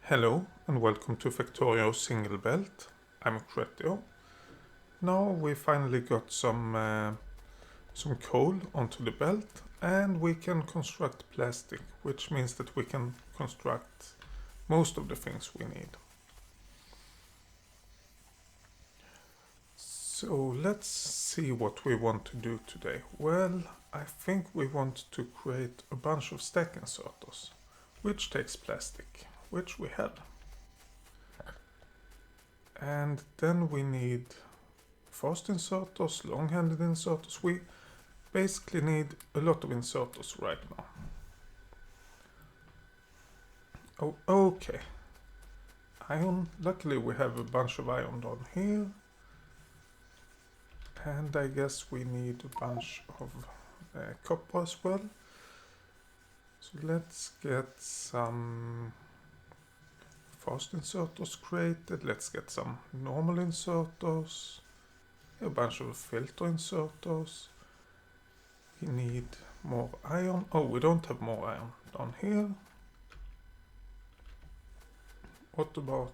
Hello and welcome to Factorio Single Belt. I'm Cretio. Now we finally got some coal onto the belt and we can construct plastic, which means that we can construct most of the things we need. So let's see what we want to do today. Well, I think we want to create a bunch of stack inserters, which takes plastic, which we have. And then we need fast inserters, long-handed inserters. We basically need a lot of inserters right now. Oh, okay. Iron. Luckily we have a bunch of iron down here. And I guess we need a bunch of copper as well. So let's get some fast inserters created. Let's get some normal inserters. A bunch of filter inserters. We need more iron. Oh, we don't have more iron down here. What about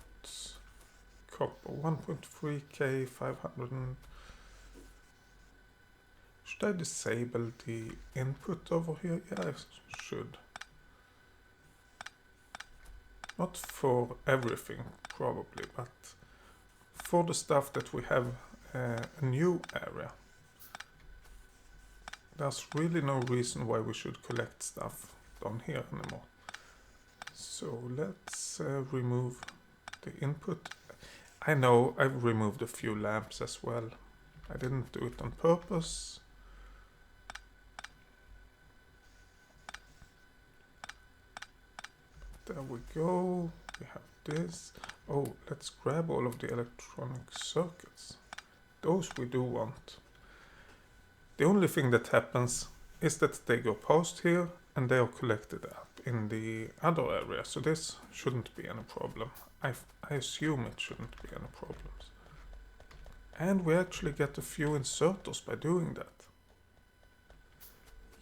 copper? 1.3k, 500. Should I disable the input over here? Yeah, I should. Not for everything, probably, but for the stuff that we have a new area. There's really no reason why we should collect stuff down here anymore. So let's remove the input. I know I've removed a few lamps as well. I didn't do it on purpose. There we go. We have this. Oh, let's grab all of the electronic circuits. Those we do want. The only thing that happens is that they go past here and they are collected up in the other area. So this shouldn't be any problem. I assume it shouldn't be any problems. And we actually get a few inserters by doing that.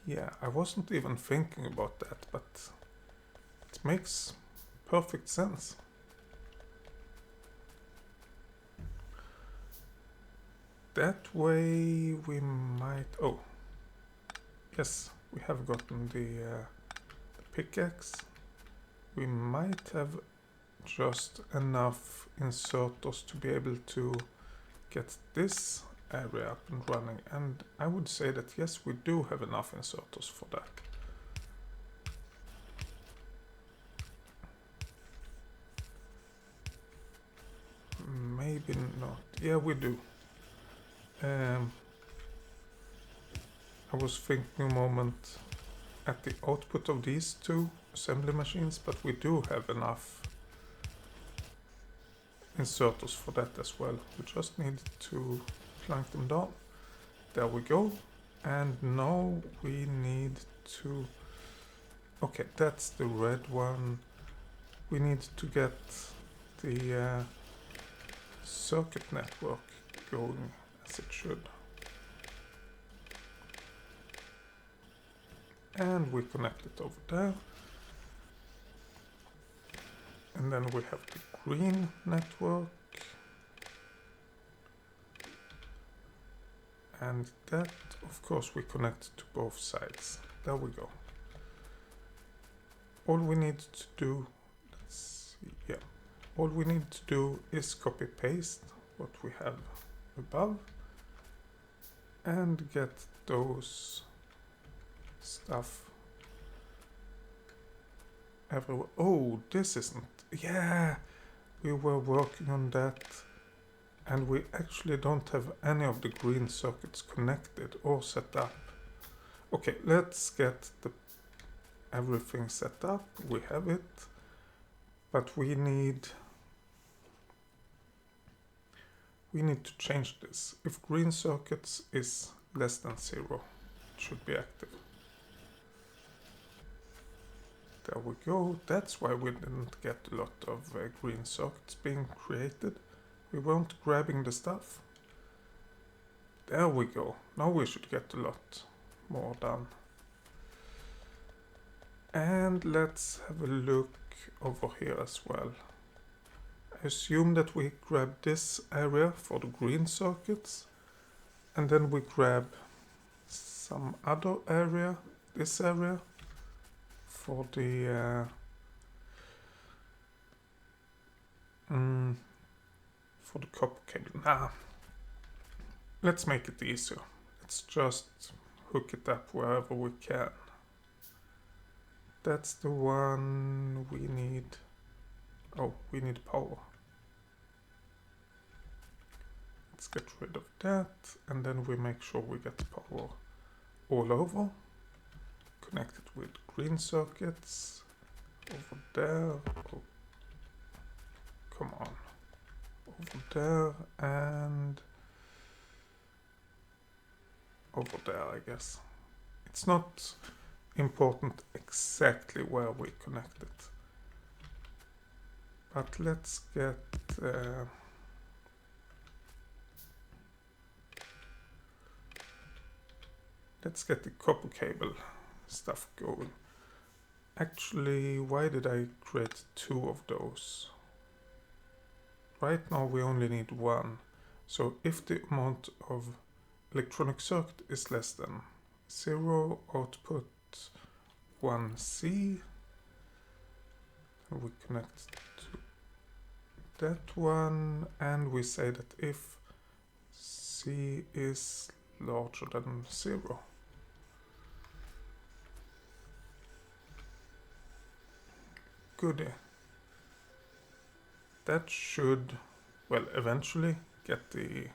Yeah, I wasn't even thinking about that, but it makes perfect sense. That way we might... Oh, yes, we have gotten the pickaxe. We might have just enough inserters to be able to get this area up and running. And I would say that yes, we do have enough inserters for that. Maybe not. Yeah, we do. I was thinking a moment at the output of these two assembly machines, but we do have enough inserters for that as well. We just need to plunk them down. There we go. And now we need to... Okay, that's the red one. We need to get the circuit network going as it should. And we connect it over there. And then we have the green network. And that, of course, we connect to both sides. There we go. All we need to do, let's see, yeah. All we need to do is copy paste what we have above and get those stuff everywhere. Oh, this isn't... Yeah, we were working on that and we actually don't have any of the green circuits connected or set up. Okay, let's get everything set up. We have it, but we need to change this. If green circuits is less than 0, it should be active. There we go. That's why we didn't get a lot of green circuits being created. We weren't grabbing the stuff. There we go. Now we should get a lot more done. And let's have a look over here as well. I assume that we grab this area for the green circuits, and then we grab some other area, this area, for the copper cable. Nah, let's make it easier. Let's just hook it up wherever we can. That's the one we need. Oh, we need power. Let's get rid of that, and then we make sure we get power all over. Connect it with green circuits. Over there. Oh, come on. Over there and over there, I guess. It's not important exactly where we connect it. But let's get the copper cable stuff going. Actually, why did I create 2 of those? Right now we only need 1. So if the amount of electronic circuit is less than 0, output 1C. We connect to that one, and we say that if C is larger than 0. Goody. That should, well, eventually get the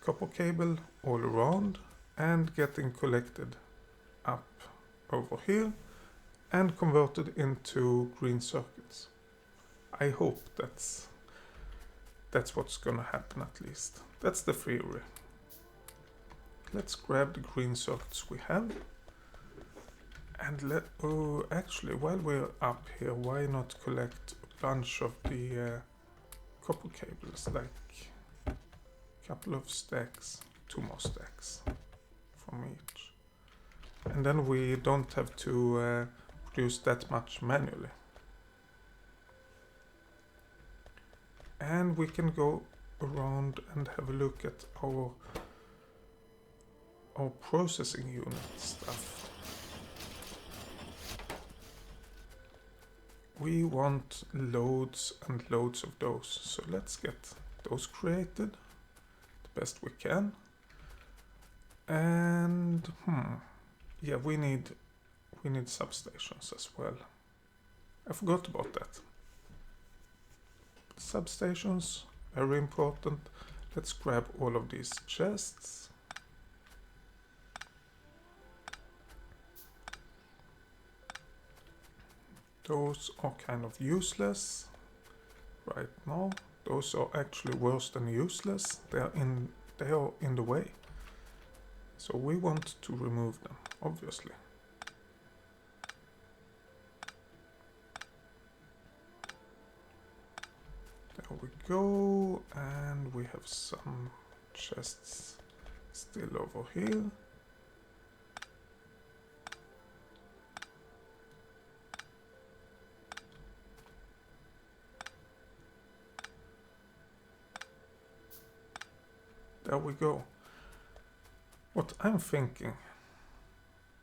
copper cable all around and getting collected up over here and converted into green circuits. I hope that's what's gonna happen at least. That's the theory. Let's grab the green circuits we have. And actually, while we're up here, why not collect a bunch of the copper cables, like a couple of stacks, 2 more stacks from each. And then we don't have to produce that much manually. And we can go around and have a look at our processing unit stuff. We want loads and loads of those, so let's get those created the best we can. And yeah, we need substations as well. I forgot about that. Substations, very important. Let's grab all of these chests. Those are kind of useless right now. Those are actually worse than useless. They are in the way. So we want to remove them, obviously. There we go, and we have some chests still over here. There we go. What I'm thinking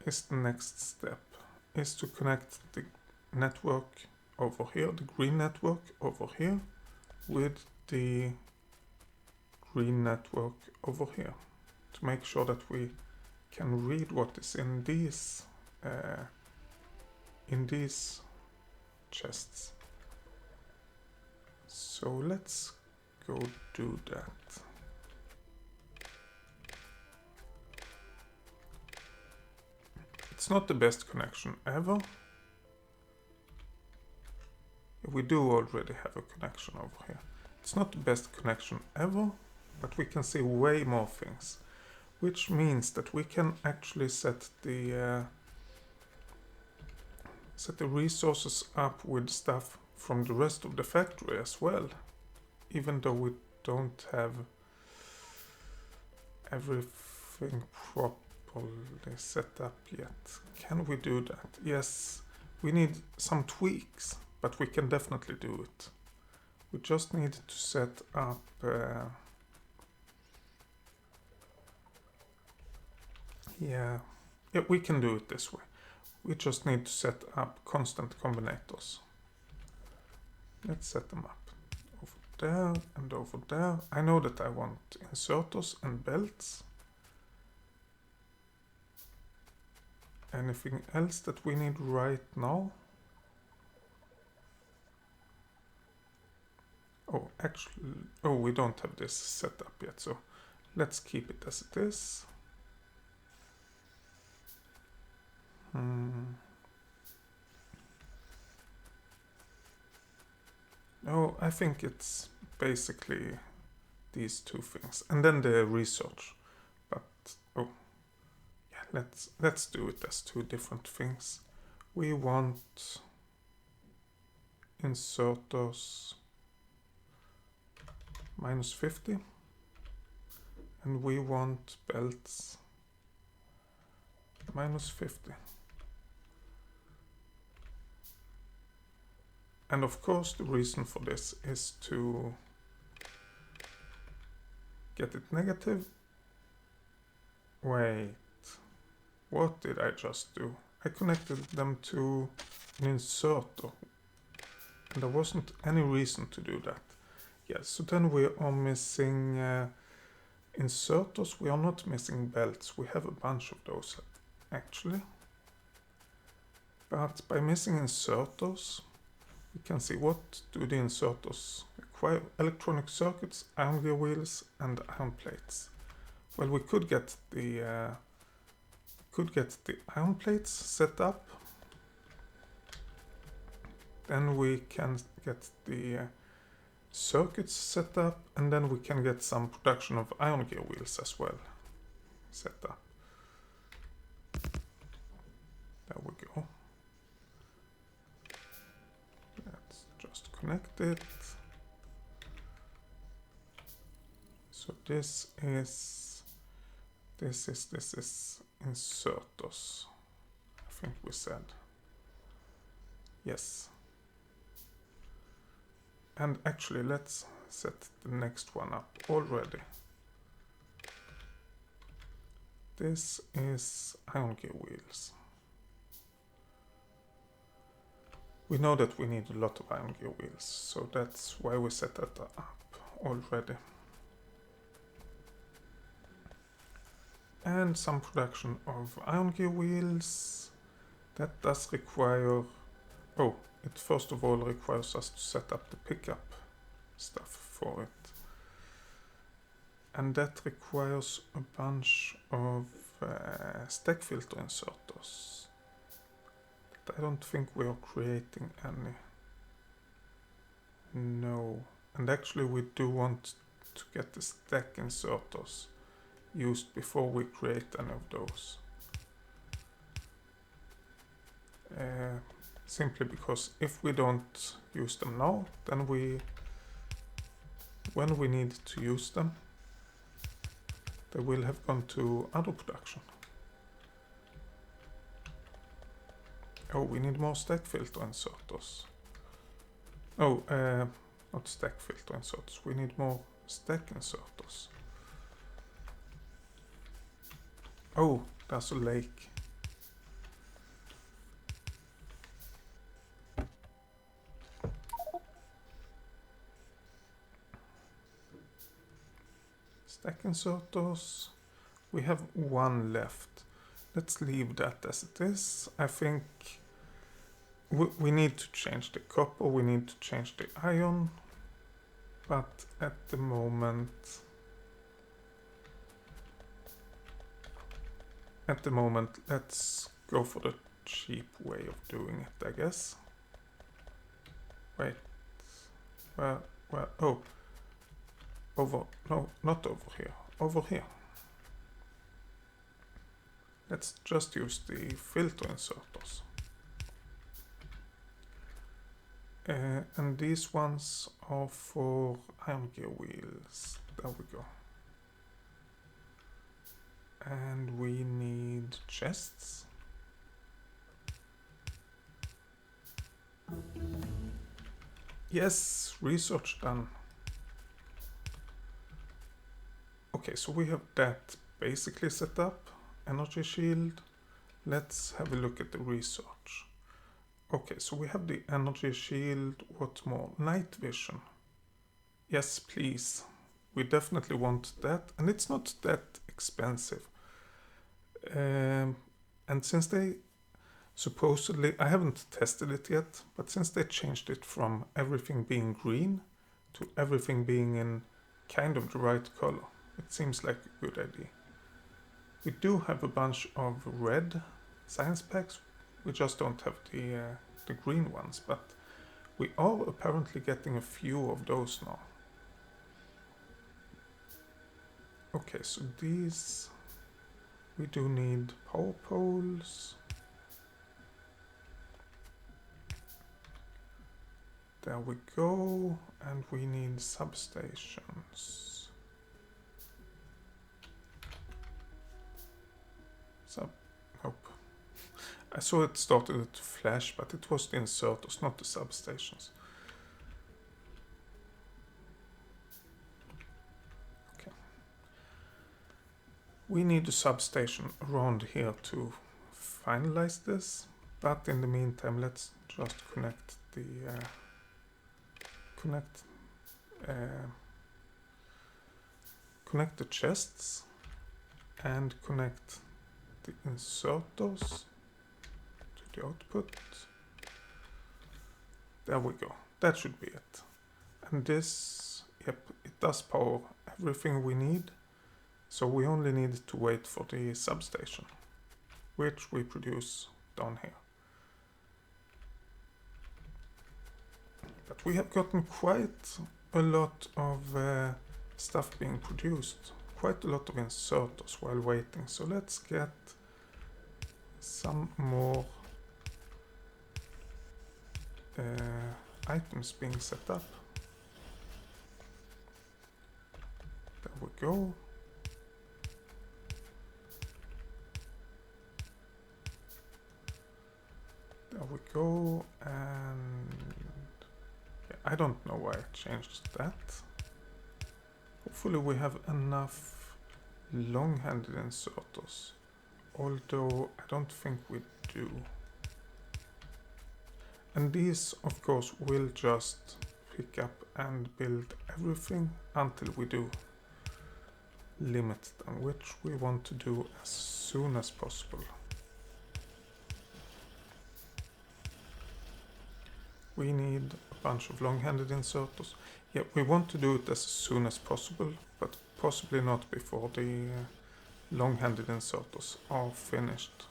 is the next step is to connect the network over here, the green network over here, with the green network over here, to make sure that we can read what is in these chests. So let's go do that. It's not the best connection ever. We do already have a connection over here. It's not the best connection ever, but we can see way more things, which means that we can actually set the resources up with stuff from the rest of the factory as well, even though we don't have everything properly set up yet. Can we do that? Yes, we need some tweaks. but we can definitely do it. We just need to set up yeah, we can do it this way. We just need to set up constant combinators. Let's set them up over there and over there. I know that I want inserters and belts. Anything else that we need right now? Oh, actually, oh, we don't have this set up yet, so let's keep it as it is. No, I think it's basically these two things, and then the research. But oh, yeah, let's do it as two different things. We want inserters -50, and we want belts -50. And of course the reason for this is to get it negative. Wait, what did I just do? I connected them to an inserter, and there wasn't any reason to do that. Yes, so then we are missing inserters. We are not missing belts. We have a bunch of those actually. But by missing inserters, we can see what do the inserters require: electronic circuits, iron gear wheels, and iron plates. Well, we could get the iron plates set up. Then we can get the circuits set up, and then we can get some production of iron gear wheels as well set up. There we go. Let's just connect it. So this is inserters, I think we said. Yes. And actually let's set the next one up already. This is iron gear wheels. We know that we need a lot of iron gear wheels, so that's why we set that up already. And some production of iron gear wheels. That does require, oh, it first of all requires us to set up the pickup stuff for it. And that requires a bunch of stack filter inserters. But I don't think we are creating any. No. And actually we do want to get the stack inserters used before we create any of those. Simply because if we don't use them now, then when we need to use them, they will have gone to other production. Oh, we need more stack filter inserters. Oh, not stack filter inserters. We need more stack inserters. Oh, there's a lake. Stack inserters. We have one left. Let's leave that as it is. I think we need to change the copper, we need to change the iron, but at the moment let's go for the cheap way of doing it, I guess. Wait, well, oh, no, not over here, over here. Let's just use the filter inserters. And these ones are for iron gear wheels. There we go. And we need chests. Yes, research done. Okay, so we have that basically set up. Energy shield. Let's have a look at the research. Okay, so we have the energy shield. What more? Night vision. Yes, please. We definitely want that. And it's not that expensive. And since they supposedly, I haven't tested it yet, but since they changed it from everything being green to everything being in kind of the right color, it seems like a good idea. We do have a bunch of red science packs. We just don't have the green ones, but we are apparently getting a few of those now. Okay, so these, we do need power poles. There we go, and we need substations. Nope. I saw it started to flash, but it was the inserters, not the substations. Okay. We need a substation around here to finalize this, but in the meantime, let's just connect the connect the chests and connect the inserters to the output. There we go. That should be it. And this, yep, it does power everything we need. So we only need to wait for the substation, which we produce down here. But we have gotten quite a lot of stuff being produced. Quite a lot of inserters while waiting. So let's get some more items being set up. There we go. There we go, and yeah, I don't know why I changed that. Hopefully we have enough long-handed inserters, although I don't think we do. And these, of course, will just pick up and build everything until we do limit them, which we want to do as soon as possible. We need a bunch of long-handed inserters. Yeah, we want to do it as soon as possible, but possibly not before the long-handed inserters are finished.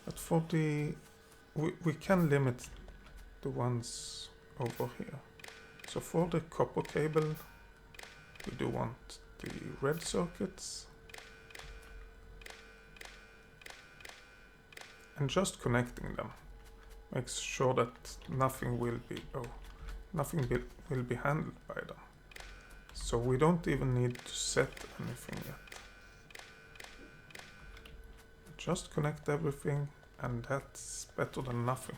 But for the... we can limit the ones over here. So for the copper cable, we do want the red circuits. And just connecting them makes sure that nothing will be will be handled by them. So we don't even need to set anything yet. Just connect everything, and that's better than nothing.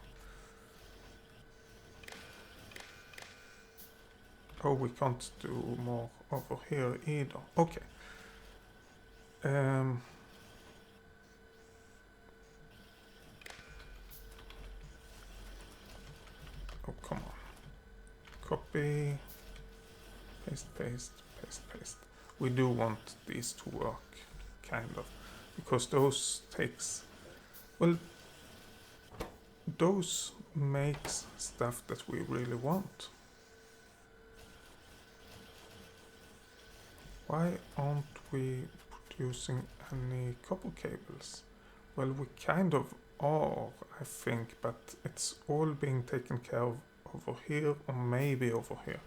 Oh, we can't do more over here either. Okay. Oh, come on. Copy, paste, paste, paste, paste. We do want these to work, kind of, because those takes, well, those makes stuff that we really want. Why aren't we producing any copper cables? Well, we kind of are, I think, but it's all being taken care of over here, or maybe over here.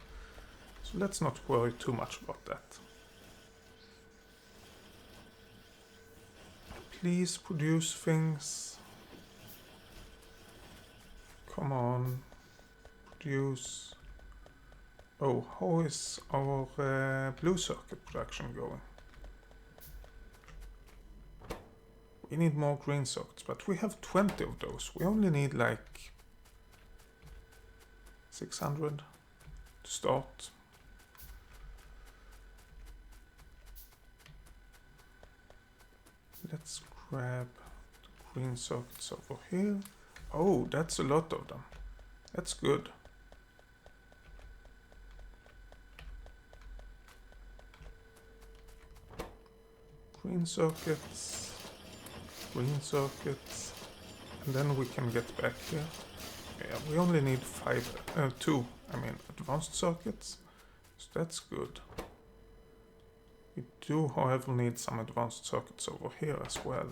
So let's not worry too much about that. Please produce things. Come on, produce. Oh, how is our blue circuit production going? We need more green circuits, but we have 20 of those. We only need like 600 to start. Let's grab the green circuits over here. Oh, that's a lot of them. That's good. Green circuits, and then we can get back here. Yeah, we only need two advanced circuits, so that's good. We do, however, need some advanced circuits over here as well.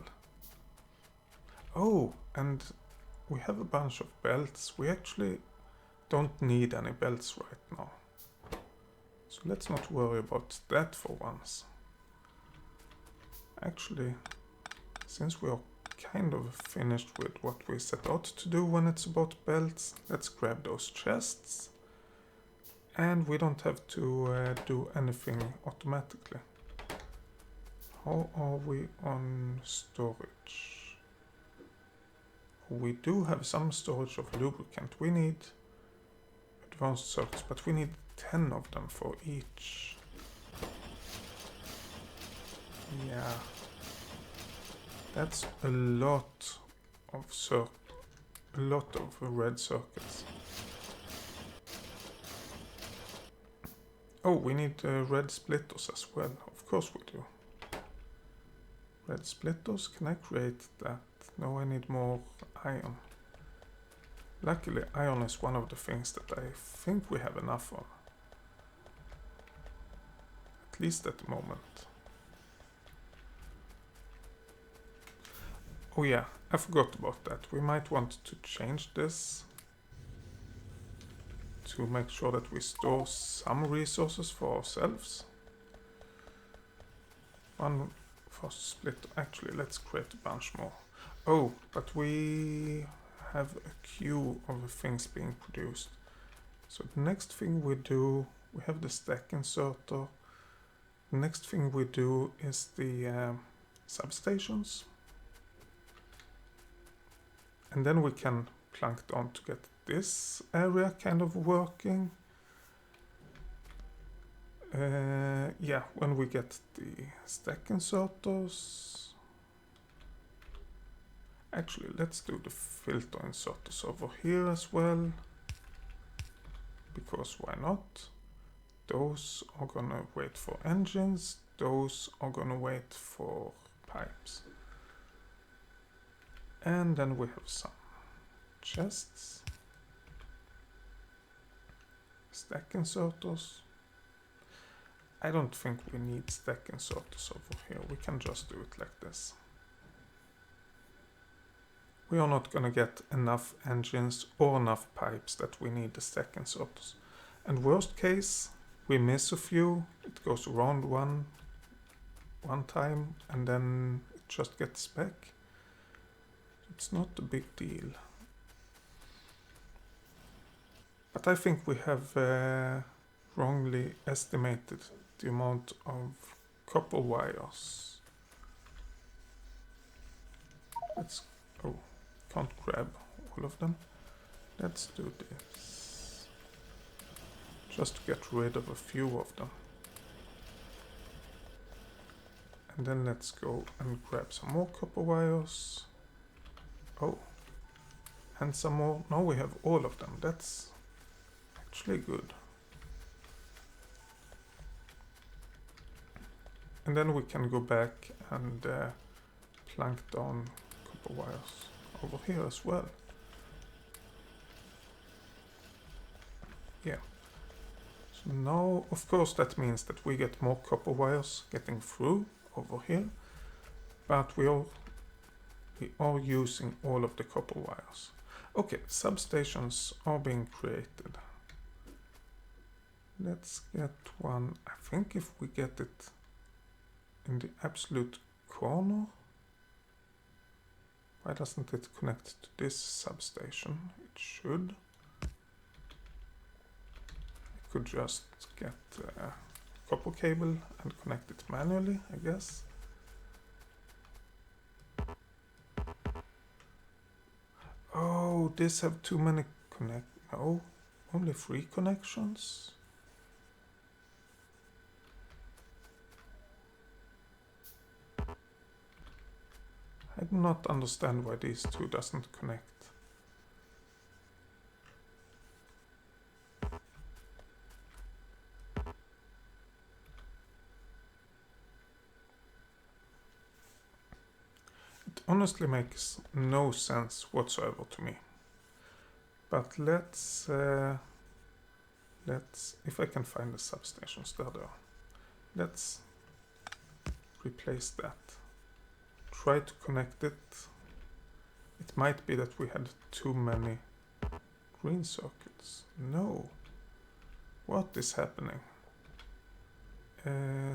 Oh, and we have a bunch of belts. We actually don't need any belts right now, so let's not worry about that for once. Actually, since we are kind of finished with what we set out to do when it's about belts, let's grab those chests. And we don't have to do anything automatically. How are we on storage? We do have some storage of lubricant. We need advanced circuits, but we need 10 of them for each. Yeah. That's a lot of red circuits. Oh, we need red splitters as well. Of course we do. Red splitters, can I create that? No, I need more iron. Luckily, iron is one of the things that I think we have enough of. At least at the moment. Oh yeah, I forgot about that. We might want to change this to make sure that we store some resources for ourselves. One fast splitter. Actually, let's create a bunch more. Oh, but we have a queue of things being produced. So the next thing we do, we have the stack inserter. The next thing we do is the substations. And then we can plunk down to get this area kind of working. Yeah, when we get the stack inserters. Actually, let's do the filter inserters over here as well. Because why not? Those are gonna wait for engines. Those are gonna wait for pipes. And then we have some chests. Stack inserters. I don't think we need stack inserters over here. We can just do it like this. We are not gonna get enough engines or enough pipes that we need the stack inserters. And worst case, we miss a few. It goes around one time and then it just gets back. It's not a big deal. But I think we have wrongly estimated the amount of copper wires. Can't grab all of them. Let's do this. Just to get rid of a few of them. And then let's go and grab some more copper wires. Oh, and some more. Now we have all of them. That's actually good. And then we can go back and plunk down copper wires over here as well. Yeah. So now, of course, that means that we get more copper wires getting through over here, but we are using all of the copper wires. Okay, substations are being created. Let's get one. I think if we get it in the absolute corner. Why doesn't it connect to this substation? It should. I could just get a copper cable and connect it manually, I guess. Oh, this have too many No. Only 3 connections. I do not understand why these two doesn't connect. It honestly makes no sense whatsoever to me. But let's if I can find the substations there. Let's replace that. Try to connect it. It might be that we had too many green circuits. No. What is happening?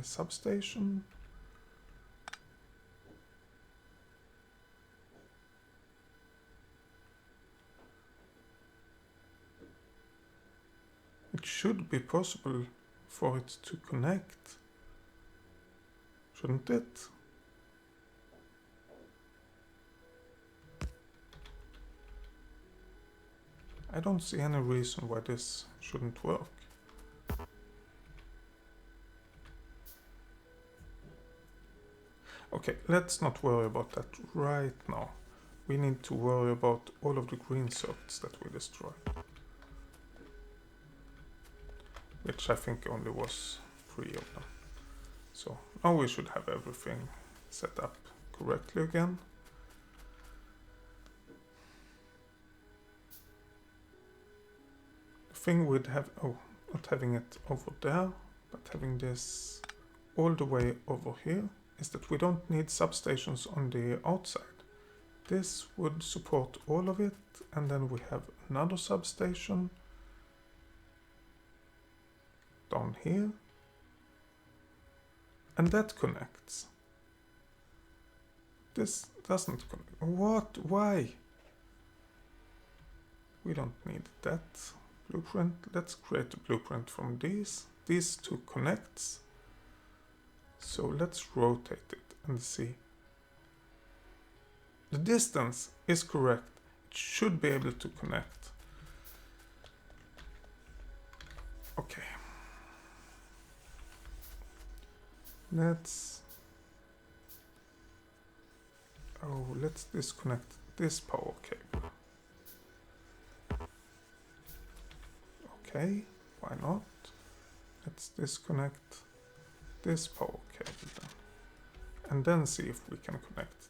Substation. It should be possible for it to connect. Shouldn't it? I don't see any reason why this shouldn't work. Okay, let's not worry about that right now. We need to worry about all of the green circuits that we destroyed. Which I think only was 3 of them. So now we should have everything set up correctly again. The thing with not having it over there, but having this all the way over here, is that we don't need substations on the outside. This would support all of it, and then we have another substation down here, and that connects. This doesn't connect. What? Why? We don't need that blueprint. Let's create a blueprint from these. These two connects. So let's rotate it and see. The distance is correct. It should be able to connect. Okay. Let's disconnect this power cable. Okay, why not? Let's disconnect this power cable then. And then see if we can connect.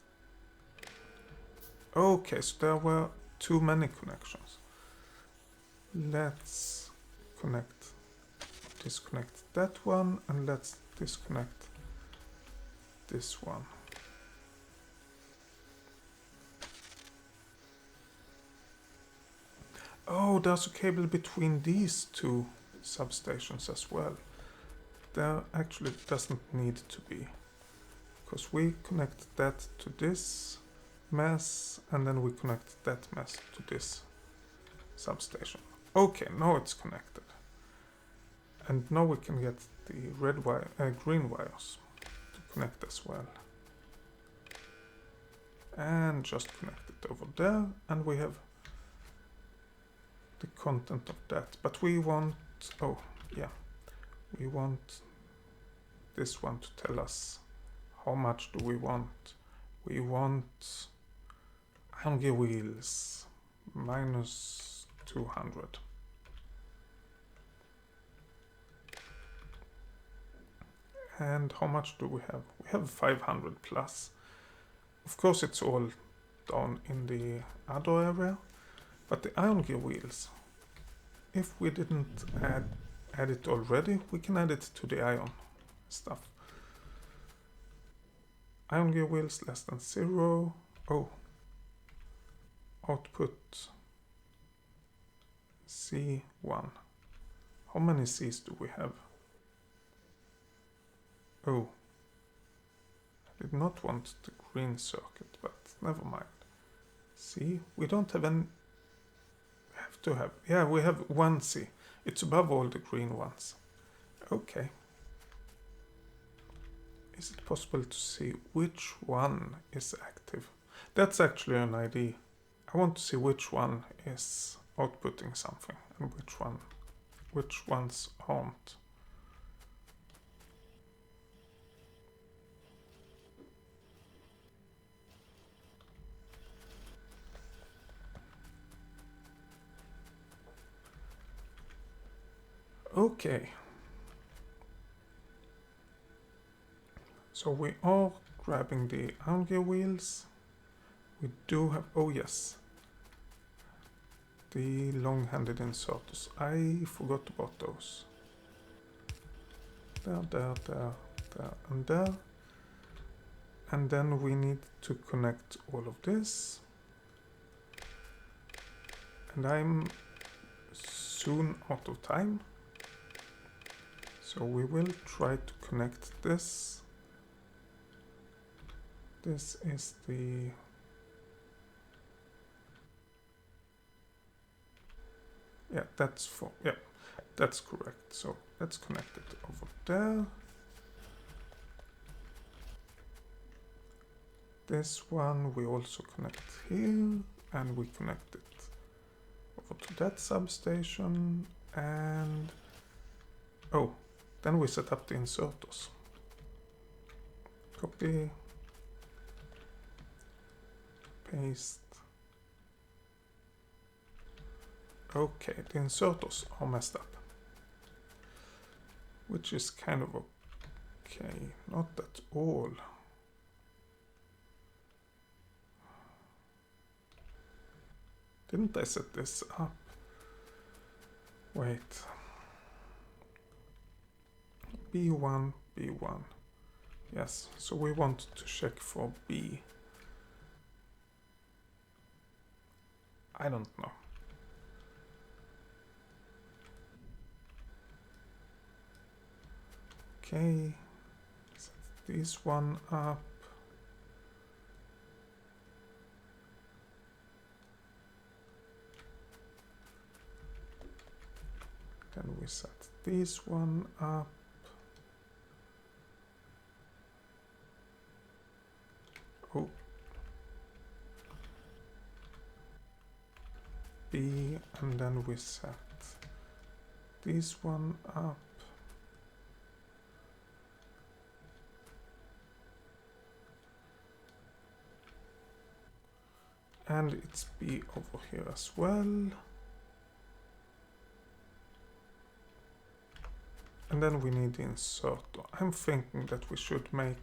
Okay, so there were too many connections. Let's disconnect that one, and let's disconnect this one. Oh, there's a cable between these two substations as well. There actually doesn't need to be, because we connect that to this mess, and then we connect that mess to this substation. Okay, now it's connected. And now we can get the green wires to connect as well. And just connect it over there, and we have the content of that. But we want, we want this one to tell us how much do we want. We want iron gear wheels minus 200. And how much do we have? We have 500 plus. Of course it's all down in the other area, but the iron gear wheels, if we didn't add it already, we can add it to the iron stuff. Iron gear wheels less than 0. Oh. Output C1. How many C's do we have? Oh. I did not want the green circuit, but never mind. See, we don't have any. We have to have. Yeah, we have 1 C. It's above all the green ones. Okay. Is it possible to see which one is active? That's actually an idea. I want to see which one is outputting something and which ones aren't. Okay. So we are grabbing the iron gear wheels. We do have, oh yes, the long-handed inserters. I forgot about those. There, and there. And then we need to connect all of this. And I'm soon out of time. So we will try to connect this. This is the... Yeah, that's correct. So let's connect it over there. This one we also connect here, and we connect it over to that substation, and oh, then we set up the inserters. Copy, paste. Okay, the inserters are messed up, which is kind of okay, not at all. Didn't I set this up? Wait. B1, B1. Yes, so we want to check for B. I don't know. Okay, set this one up. Then we set this one up. Oh. B, and then we set this one up. And it's B over here as well. And then we need the inserter. I'm thinking that we should make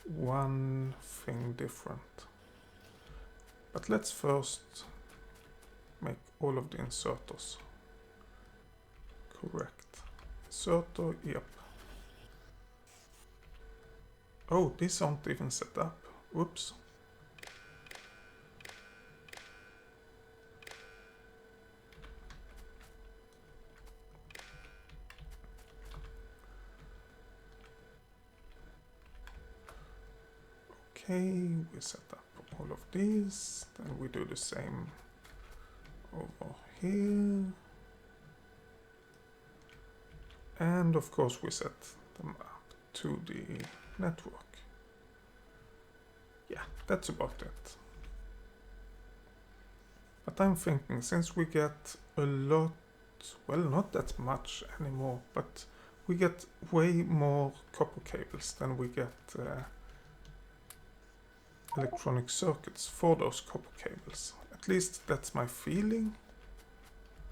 one thing different. But let's first make all of the inserters correct. Inserter, yep. Oh, these aren't even set up. Whoops. Okay, we set up all of these, then we do the same over here. And of course we set them up to the network. Yeah, that's about it. But I'm thinking, since we get a lot, well, not that much anymore, but we get way more copper cables than we get electronic circuits for those copper cables. At least that's my feeling.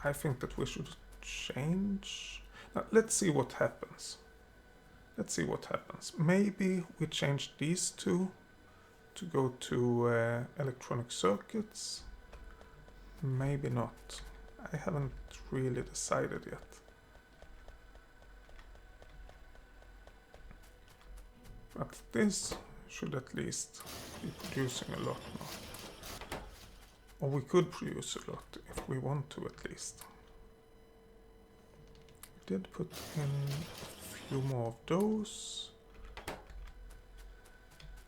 I think that we should change. Now, let's see what happens. Let's see what happens. Maybe we change these two to go to electronic circuits. Maybe not. I haven't really decided yet. But this should at least be producing a lot now. Or we could produce a lot if we want to at least. We did put in a few more of those.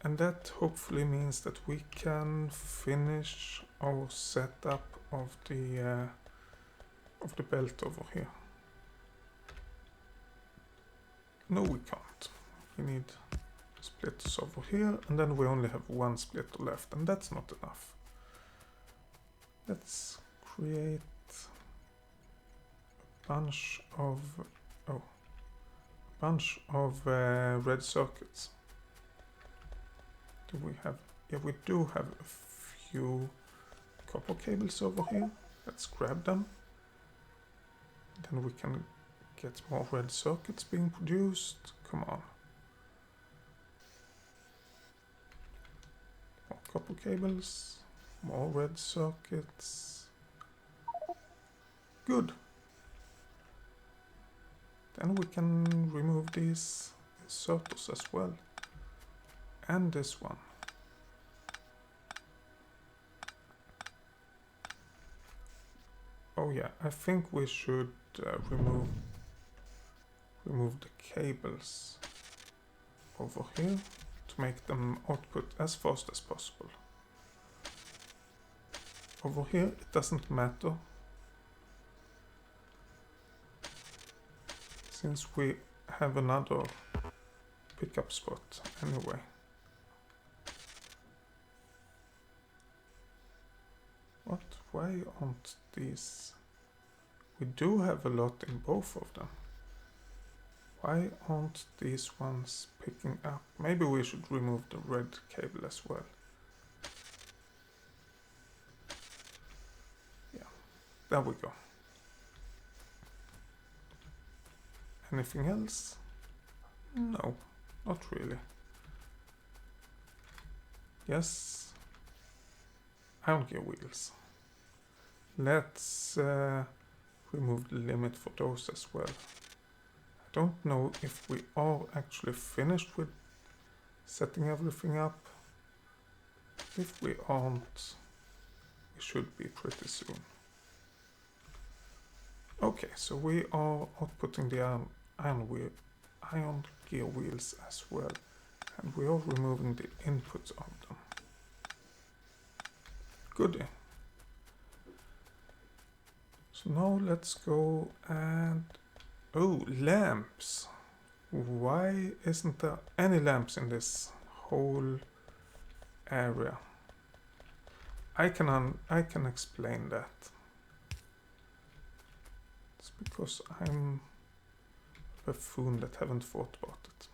And that hopefully means that we can finish our setup of the belt over here. No, we can't. We need splitters over here, and then we only have one splitter left, and that's not enough. Let's create a bunch of red circuits. Do we have? Yeah, we do have a few copper cables over here. Let's grab them. Then we can get more red circuits being produced. Come on. More copper cables. More red circuits. Good. Then we can remove these inserters as well. And this one. Oh yeah, I think we should remove the cables over here to make them output as fast as possible. Over here it doesn't matter, since we have another pickup spot anyway. What? Why aren't these? We do have a lot in both of them. Why aren't these ones picking up? Maybe we should remove the red cable as well. Yeah, there we go. Anything else? No, not really. Yes, iron gear wheels. Let's remove the limit for those as well. I don't know if we are actually finished with setting everything up. If we aren't, we should be pretty soon. Okay, so we are outputting the iron gear wheels as well, and we are removing the inputs of them. Goodie. So now let's go and... Oh, lamps! Why isn't there any lamps in this whole area? I can explain that. It's because I'm a buffoon that haven't thought about it.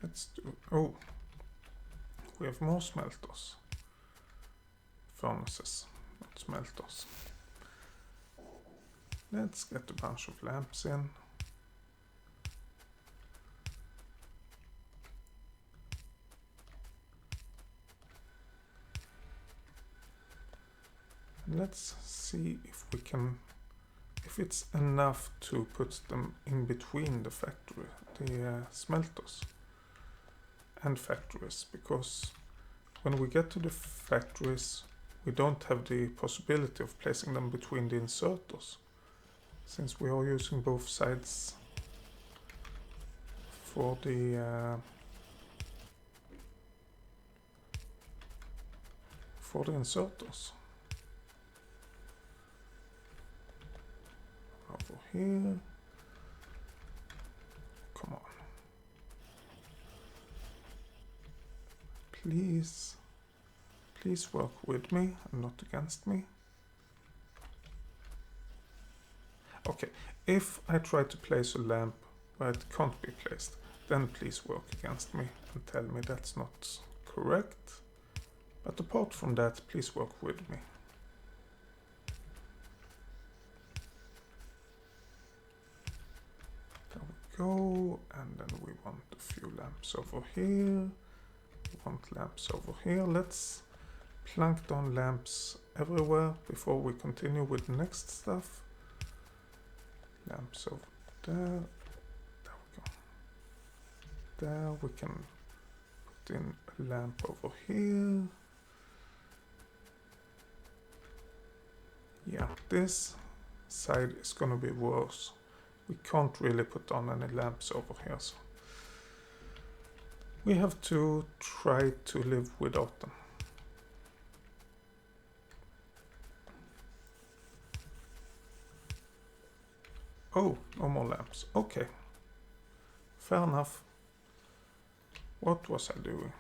Let's do... Oh, we have more smelters. Furnaces, not smelters. Let's get a bunch of lamps in. Let's see if we can, if it's enough to put them in between the factory, the smelters and factories, because when we get to the factories we don't have the possibility of placing them between the inserters, since we are using both sides for the inserters. Over here. Come on. Please work with me and not against me. Okay, if I try to place a lamp where it can't be placed, then please work against me and tell me that's not correct. But apart from that, please work with me. There we go, and then we want a few lamps over here. We want lamps over here. Let's plunk down lamps everywhere before we continue with the next stuff. Lamps over there. There we go. There we can put in a lamp over here. Yeah, this side is gonna be worse. We can't really put on any lamps over here, so we have to try to live without them. Oh, no more lamps. Okay. Fair enough. What was I doing?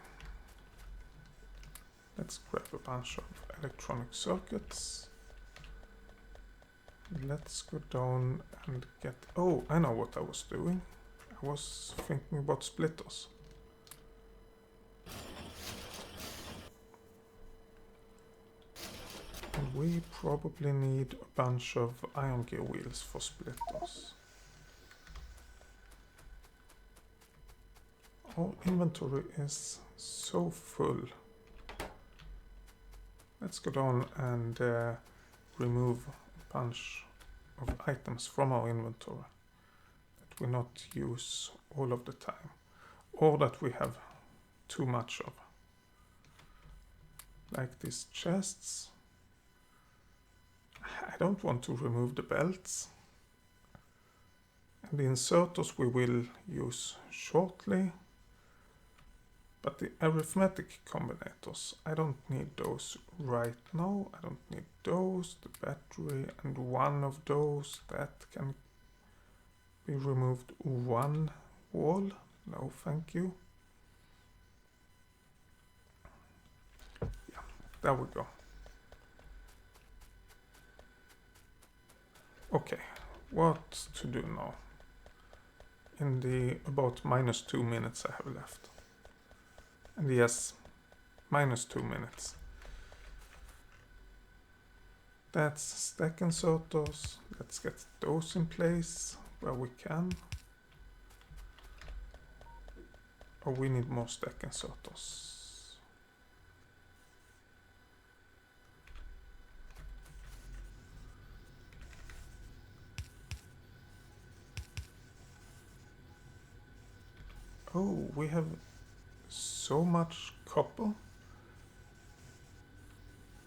Let's grab a bunch of electronic circuits. Let's go down and get... Oh, I know what I was doing. I was thinking about splitters. And we probably need a bunch of iron gear wheels for splitters. Our inventory is so full. Let's go down and remove a bunch of items from our inventory that we not use all of the time, or that we have too much of. Like these chests. I don't want to remove the belts. And the inserters we will use shortly. But the arithmetic combinators, I don't need those right now. I don't need those, the battery, and one of those that can be removed one wall. No, thank you. Yeah, there we go. Okay, what to do now? In the about -2 minutes I have left. And yes, -2 minutes. That's stack inserters. Let's get those in place where we can. Oh, we need more stack inserters. Oh, we have so much copper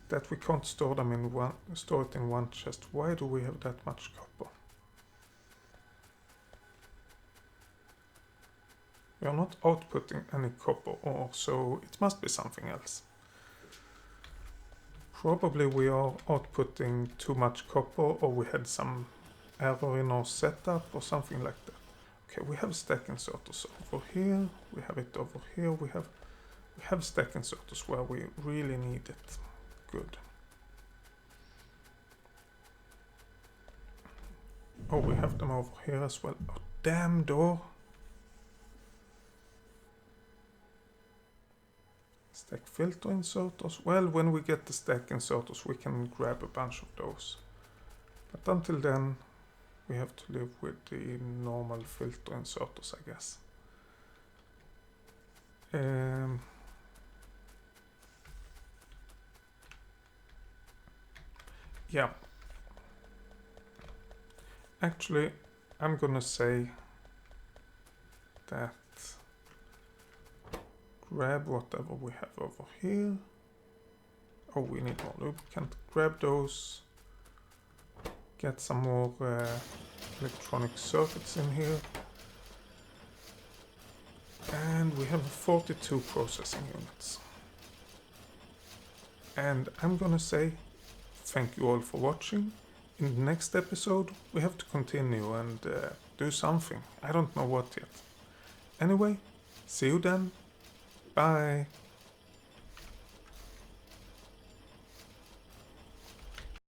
that we can't store them in store it in one chest. Why do we have that much copper? We are not outputting any copper ore, so it must be something else. Probably we are outputting too much copper, or we had some error in our setup or something like that. Okay, we have stack inserters over here. We have it over here. We have stack inserters where we really need it. Good. Oh, we have them over here as well. Oh, damn door. Stack filter inserters. Well, when we get the stack inserters, we can grab a bunch of those. But until then, we have to live with the normal filter inserters, I guess. Yeah. Actually, I'm gonna say that grab whatever we have over here. Oh, we need more lubricant. Grab those. Get some more electronic circuits in here. And we have 42 processing units. And I'm gonna say thank you all for watching. In the next episode we have to continue and do something. I don't know what yet. Anyway, see you then. Bye.